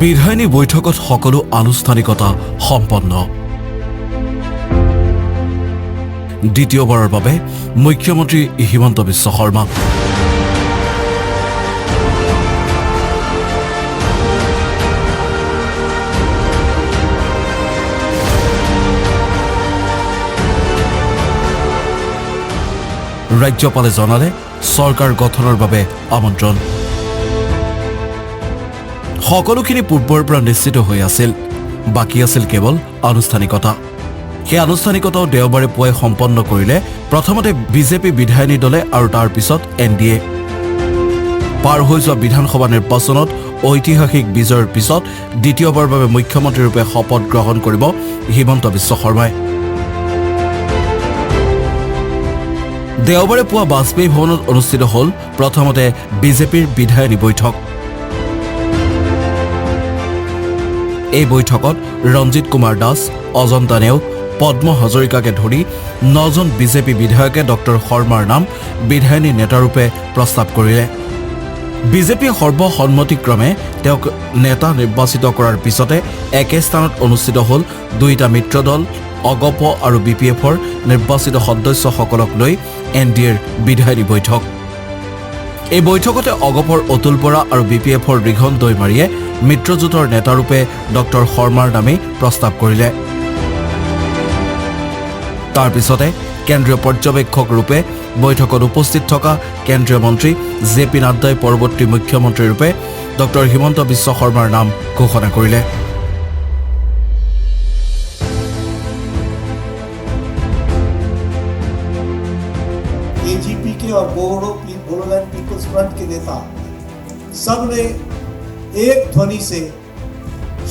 বিধায়িনী বৈঠকত সকলো আনুষ্ঠানিকতা সম্পন্ন। দ্বিতীয়বাৰৰ বাবে মুখ্যমন্ত্ৰী হিমন্ত বিশ্ব শৰ্মা। ৰাজ্যপালে জনালে চৰকাৰ গঠনৰ বাবে আমন্ত্ৰণ। সকলোখিনি পূৰ্বৰ পৰা নিশ্চিত হৈ আছিল, বাকী আছিল কেৱল আনুষ্ঠানিকতা। সেই আনুষ্ঠানিকতাও দেওবাৰে পুৱাই সম্পন্ন কৰিলে প্ৰথমতে বিজেপি বিধায়িনী দলে আৰু তাৰ পিছত NDA। পাৰ হৈ যোৱা বিধানসভা নিৰ্বাচনত ঐতিহাসিক বিজয়ৰ পিছত দ্বিতীয়বাৰৰ বাবে মুখ্যমন্ত্ৰীৰূপে শপত গ্ৰহণ কৰিব হিমন্ত বিশ্ব শৰ্মাই। দেওবাৰে পুৱা বাজপেয়ী ভৱনত অনুষ্ঠিত হ'ল প্ৰথমতে বিজেপিৰ বিধায়িনী বৈঠক। এই বৈঠকত ৰঞ্জিত কুমাৰ দাস, অজন্তা নেওগ, পদ্ম হাজৰিকাকে ধৰি 9জন বিজেপি বিধায়কে ডক্টৰ শৰ্মাৰ নাম বিধায়িনী নেতাৰূপে প্ৰস্তাৱ কৰিলে। বিজেপিয়ে সৰ্বসন্মতিক্ৰমে তেওঁক নেতা নিৰ্বাচিত কৰাৰ পিছতে একে স্থানত অনুষ্ঠিত হ'ল দুয়োটা মিত্ৰ দল অগপ আৰু BPFৰ নিৰ্বাচিত সদস্যসকলক লৈ NDAৰ বিধায়িনী বৈঠক। এই বৈঠকতে অগপৰ অতুল বৰা আৰু BPFৰ ৰিঘন দৈমাৰীয়ে মিত্ৰজোঁটৰ নেতাৰূপে ডক্টৰ শৰ্মাৰ নামেই প্ৰস্তাৱ কৰিলে। তাৰ পিছতে কেন্দ্ৰীয় পৰ্যবেক্ষক ৰূপে বৈঠকত উপস্থিত থকা কেন্দ্ৰীয় মন্ত্ৰী JP নাড্ডাই পৰৱৰ্তী মুখ্যমন্ত্ৰীৰূপে ডক্টৰ হিমন্ত বিশ্ব শৰ্মাৰ নাম ঘোষণা কৰিলে। AGP के और बोडोलैंड पीपल्स फ्रंट के नेता सबने एक ध्वनि से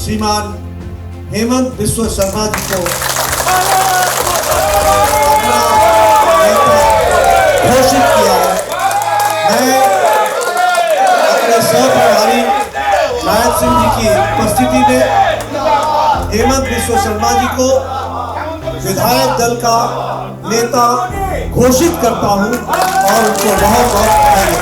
श्रीमान हेमंत बिस्व शर्मा जी को अपना नेता घोषित किया है। मैं अपने सहप्रभारी नायब सिंह जी की उपस्थिति में हेमंत बिस्व शर्मा जी को विधायक दल का नेता घोषित करता हूं और उनको बहुत बहुत बधाई।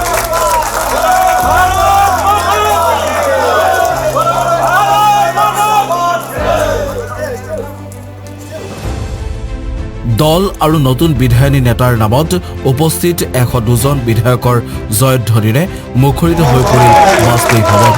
দল আৰু নতুন বিধায়িনী নেতাৰ নামত উপস্থিত 102জন বিধায়কৰ জয়ধ্বনিৰে মুখৰিত হৈ পৰিল বাজপেয়ী ভৱন।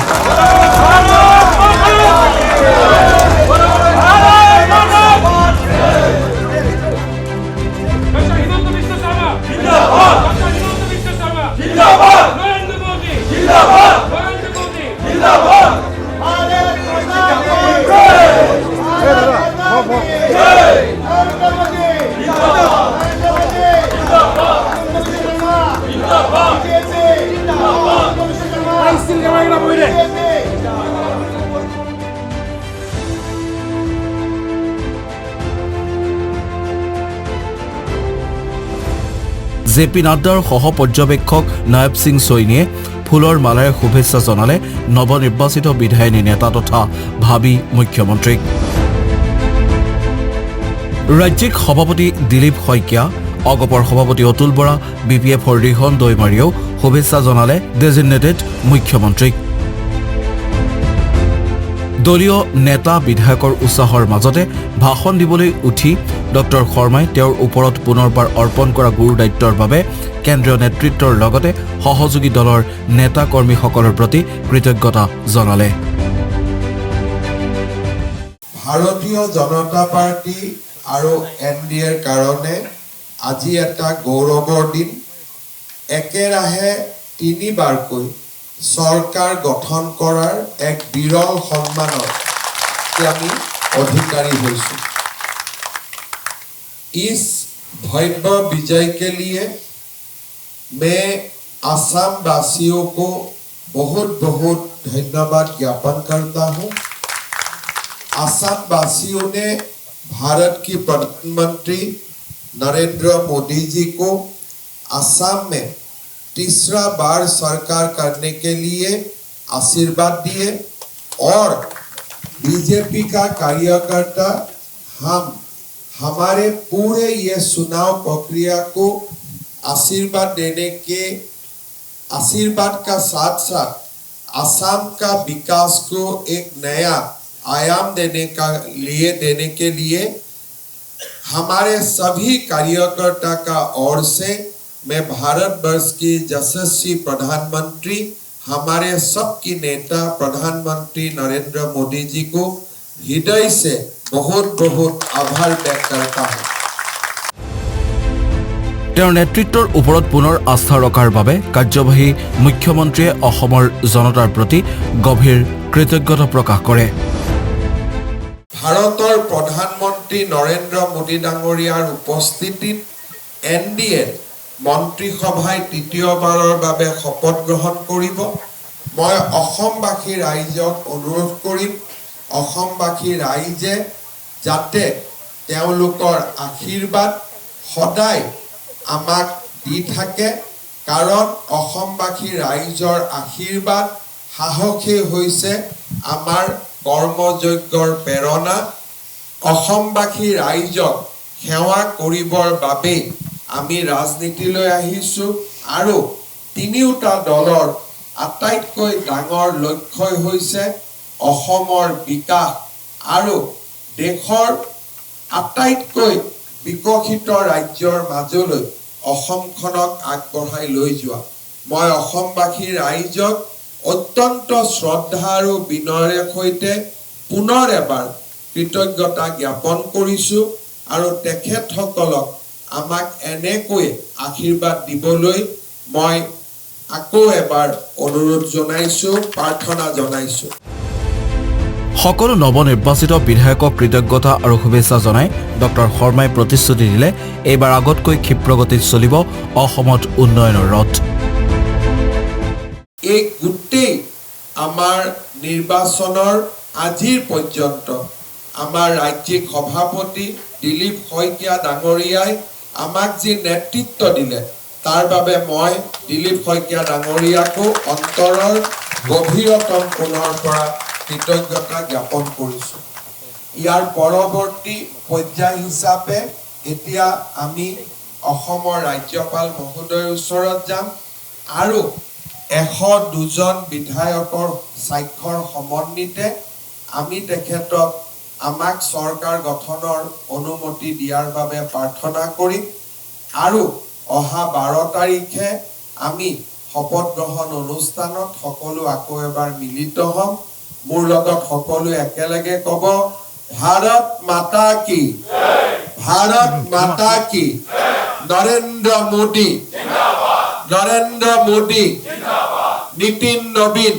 JP নাড্ডাৰ সহ পৰ্যবেক্ষক নায়ব সিং চৈনীয়ে ফুলৰ মালাৰে শুভেচ্ছা জনালে নৱনিৰ্বাচিত বিধায়িনী নেতা তথা ভাবী মুখ্যমন্ত্ৰীক। ৰাজ্যিক সভাপতি দিলীপ শইকীয়া, অগপৰ সভাপতি অতুল বৰা, BPFৰ ৰিঘন দৈমাৰীয়েও শুভেচ্ছা জনালে ডেজিগনেটেড মুখ্যমন্ত্ৰীক। দলীয় নেতা বিধায়কৰ উৎসাহৰ মাজতে ভাষণ দিবলৈ উঠি ডক্টৰ শৰ্মাই তেওঁৰ ওপৰত পুনৰবাৰ অৰ্পণ কৰা গুৰু দায়িত্বৰ বাবে কেন্দ্ৰীয় নেতৃত্বৰ লগতে সহযোগী দলৰ নেতা কৰ্মীসকলৰ প্ৰতি কৃতজ্ঞতা জনালে। ভাৰতীয় জনতা পাৰ্টি আৰু NDAৰ কাৰণে আজি এটা গৌৰৱৰ দিন। একেৰাহে 3বাৰকৈ চৰকাৰ গঠন কৰাৰ এক বিৰল সন্মানৰ আমি অধিकारी হৈছো। इस भव्य विजय के लिए मैं असम वासियों को बहुत बहुत धन्यवाद ज्ञापन करता हूं। असम वासियों ने भारत की प्रधानमंत्री नरेंद्र मोदी जी को असम में तीसरा बार सरकार करने के लिए आशीर्वाद दिए और बीजेपी का कार्यकर्ता हमारे पूरे ये चुनाव प्रक्रिया को आशीर्वाद देने के आशीर्वाद का साथ साथ असम का विकास को एक नया आयाम देने के लिए हमारे सभी कार्यकर्ता का ओर से मैं भारतवर्ष की यशस्वी प्रधानमंत्री हमारे सबकी नेता प्रधानमंत्री नरेंद्र मोदी जी को हृदय से बहुत बहुत आभार व्यक्त करता हूँ। তেওঁৰ নেতৃত্বৰ ওপৰত পুনৰ আস্থা ৰখাৰ বাবে কাৰ্যবাহী মুখ্যমন্ত্ৰীয়ে অসমৰ জনতাৰ প্ৰতি গভীৰ কৃতজ্ঞতা প্ৰকাশ কৰে। ভাৰতৰ প্ৰধানমন্ত্ৰী নৰেন্দ্ৰ মোদী ডাঙৰীয়াৰ উপস্থিতিত NDA মন্ত্ৰীসভাই তৃতীয়বাৰৰ বাবে শপত গ্ৰহণ কৰিব। মই অসমবাসী ৰাইজক অনুৰোধ কৰিম অসমবাসী ৰাইজে যাতে তেওঁলোকৰ আশীৰ্বাদ সদায় আমাক দি থাকে কাৰণ অসমবাসী ৰাইজৰ আশীৰ্বাদ সাহসেই হৈছে আমাৰ কৰ্মযজ্ঞৰ প্ৰেৰণা। অসমবাসী ৰাইজক সেৱা কৰিবৰ বাবে আমি ৰাজনীতিলৈ আহিছোঁ আৰু তিনিওটা দলৰ আটাইতকৈ ডাঙৰ লক্ষ্যই হৈছে অসমৰ বিকাশ আৰু দেশৰ আটাইতকৈ বিকশিত ৰাজ্যৰ মাজলৈ অসমখনক আগবঢ়াই লৈ যোৱা। মই অসমবাসী ৰাইজক অত্যন্ত শ্ৰদ্ধা আৰু বিনয়েৰে সৈতে পুনৰ এবাৰ কৃতজ্ঞতা জ্ঞাপন কৰিছোঁ আৰু তেখেতসকলক আমাক এনেকৈ আশীৰ্বাদ দিবলৈ মই আকৌ এবাৰ অনুৰোধ জনাইছোঁ প্ৰাৰ্থনা জনাইছোঁ। সকলো নৱনিৰ্বাচিত বিধায়কক কৃতজ্ঞতা আৰু শুভেচ্ছা জনাই ডক্টৰ শৰ্মাই প্ৰতিশ্ৰুতি দিলে এইবাৰ আগতকৈ ক্ষিপ্ৰগতিত চলিব অসমত উন্নয়নৰ ৰথ। এই গোটেই আমাৰ নিৰ্বাচনৰ আজিৰ পৰ্যন্ত আমাৰ ৰাজ্যিক সভাপতি দিলীপ শইকীয়া ডাঙৰীয়াই আমাক যি নেতৃত্ব দিলে তাৰ বাবে মই দিলীপ শইকীয়া ডাঙৰীয়াকো অন্তৰৰ গভীৰতম কোণৰ পৰা কৃতজ্ঞতা জ্ঞাপন কৰিছোঁ। ইয়াৰ পৰৱৰ্তী পৰ্যায় হিচাপে এতিয়া আমি অসমৰ ৰাজ্যপাল মহোদয়ৰ ওচৰত যাম আৰু 102জন বিধায়কৰ স্বাক্ষৰ সমন্বিতে আমি তেখেতক আমাক চৰকাৰ গঠনৰ অনুমতি দিয়াৰ বাবে প্ৰাৰ্থনা কৰিম আৰু অহা 12 তাৰিখে আমি শপত গ্ৰহণ অনুষ্ঠানত সকলো আকৌ এবাৰ মিলিত হ'ম। মোৰ লগত সকলো একেলগে ক'ব ভাৰত মাতা কি ভাৰত মাতা কি নৰেন্দ্ৰ মোদী নৰেন্দ্ৰ মোদী নীতিন নবীন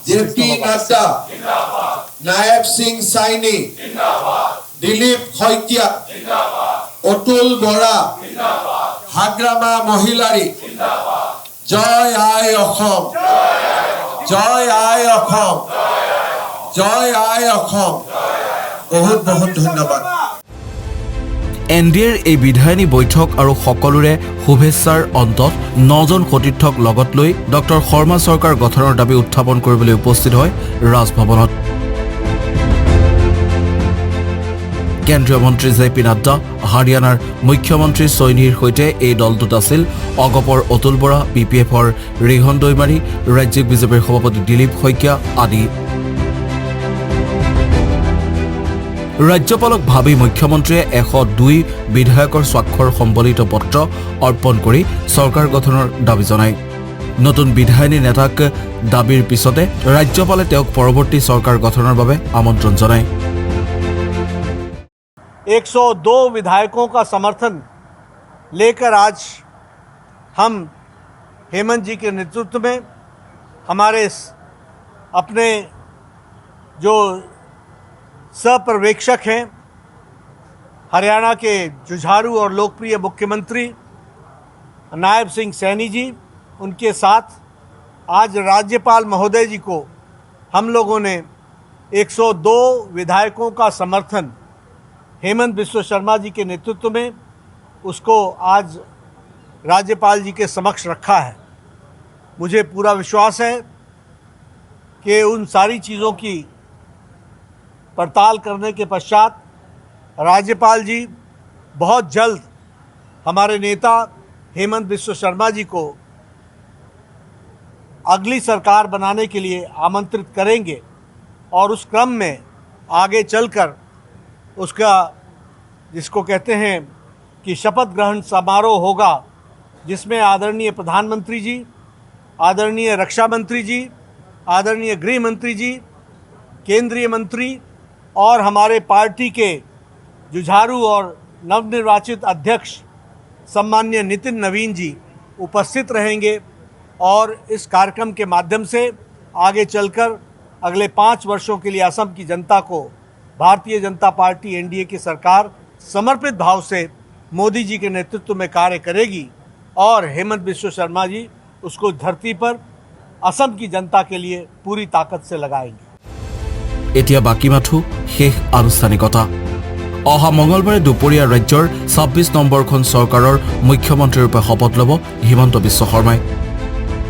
JP নাড্ডা নায়ব সিং সাইনি দিলীপ শইকীয়া অতুল বৰা হাগ্ৰামা মহিলাৰী জয় আই অসম জয় আই অসম জয় আই অসম। বহুত বহুত ধন্যবাদ। NDAৰ এই বিধায়িনী বৈঠক আৰু সকলোৰে শুভেচ্ছাৰ অন্তত 9জন সতীৰ্থক লগত লৈ ডক্টৰ শৰ্মা চৰকাৰ গঠনৰ দাবী উত্থাপন কৰিবলৈ উপস্থিত হয় ৰাজভৱনত। কেন্দ্ৰীয় মন্ত্ৰী JP নাড্ডা, হাৰিয়ানাৰ মুখ্যমন্ত্ৰী চৈনীৰ সৈতে এই দলটোত আছিল অগপৰ অতুল বৰা, PPFৰ ৰিহন দৈমাৰী, ৰাজ্যিক বিজেপিৰ সভাপতি দিলীপ শইকীয়া আদি। ৰাজ্যপালক ভাবি মুখ্যমন্ত্ৰীয়ে 102 বিধায়কৰ স্বাক্ষৰ সম্বলিত পত্ৰ অৰ্পণ কৰি চৰকাৰ গঠনৰ দাবী জনায়। নতুন বিধায়িনী নেতাক দাবীৰ পিছতে ৰাজ্যপালে তেওঁক পৰৱৰ্তী চৰকাৰ গঠনৰ বাবে আমন্ত্ৰণ জনায়। 102 विधायकों का समर्थन लेकर आज हम हेमंत जी के नेतृत्व में हमारे अपने जो सहपर्यवेक्षक हैं हरियाणा के जुझारू और लोकप्रिय मुख्यमंत्री नायब सिंह सैनी जी, उनके साथ आज राज्यपाल महोदय जी को हम लोगों ने 102 विधायकों का समर्थन हेमंत बिस्व शर्मा जी के नेतृत्व में उसको आज राज्यपाल जी के समक्ष रखा है। मुझे पूरा विश्वास है कि उन सारी चीज़ों की पड़ताल करने के पश्चात राज्यपाल जी बहुत जल्द हमारे नेता हेमंत बिस्व शर्मा जी को अगली सरकार बनाने के लिए आमंत्रित करेंगे और उस क्रम में आगे चलकर उसका जिसको कहते हैं कि शपथ ग्रहण समारोह होगा, जिसमें आदरणीय प्रधानमंत्री जी, आदरणीय रक्षा मंत्री जी, आदरणीय गृह मंत्री जी, केंद्रीय मंत्री और हमारे पार्टी के जुझारू और नवनिर्वाचित अध्यक्ष सम्माननीय नितिन नवीन जी उपस्थित रहेंगे और इस कार्यक्रम के माध्यम से आगे चलकर अगले 5 वर्षों के लिए असम की जनता को भारतीय जनता पार्टी एनडीए की सरकार समर्पित भाव से मोदी जी के नेतृत्व में कार्य करेगी और हेमंत बिश्व शर्मा जी उसको धरती पर असम की जनता के लिए पूरी ताकत से लगाएंगे। এতিয়া বাকী মাথো শেষ আনুষ্ঠানিকতা। অহা মঙলবাৰে দুপৰীয়া ৰাজ্যৰ 26 নম্বৰখন চৰকাৰৰ মুখ্যমন্ত্ৰীৰূপে শপত ল'ব হিমন্ত বিশ্ব শৰ্মাই।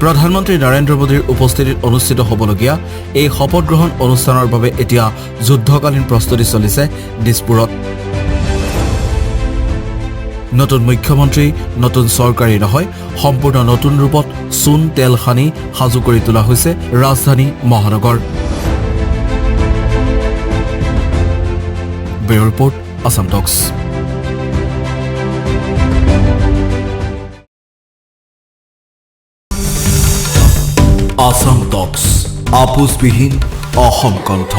প্ৰধানমন্ত্ৰী নৰেন্দ্ৰ মোদীৰ উপস্থিতিত অনুষ্ঠিত হ'বলগীয়া এই শপত গ্ৰহণ অনুষ্ঠানৰ বাবে এতিয়া যুদ্ধকালীন প্ৰস্তুতি চলিছে দিছপুৰত। নতুন মুখ্যমন্ত্ৰী, নতুন চৰকাৰী নহয়, সম্পূৰ্ণ নতুন ৰূপত চূণ তেল সানি সাজু কৰি তোলা হৈছে ৰাজধানী মহানগৰ। Bureau Report, Assam Talks. Assam Talks, আপোচবিহীন Assam কণ্ঠ।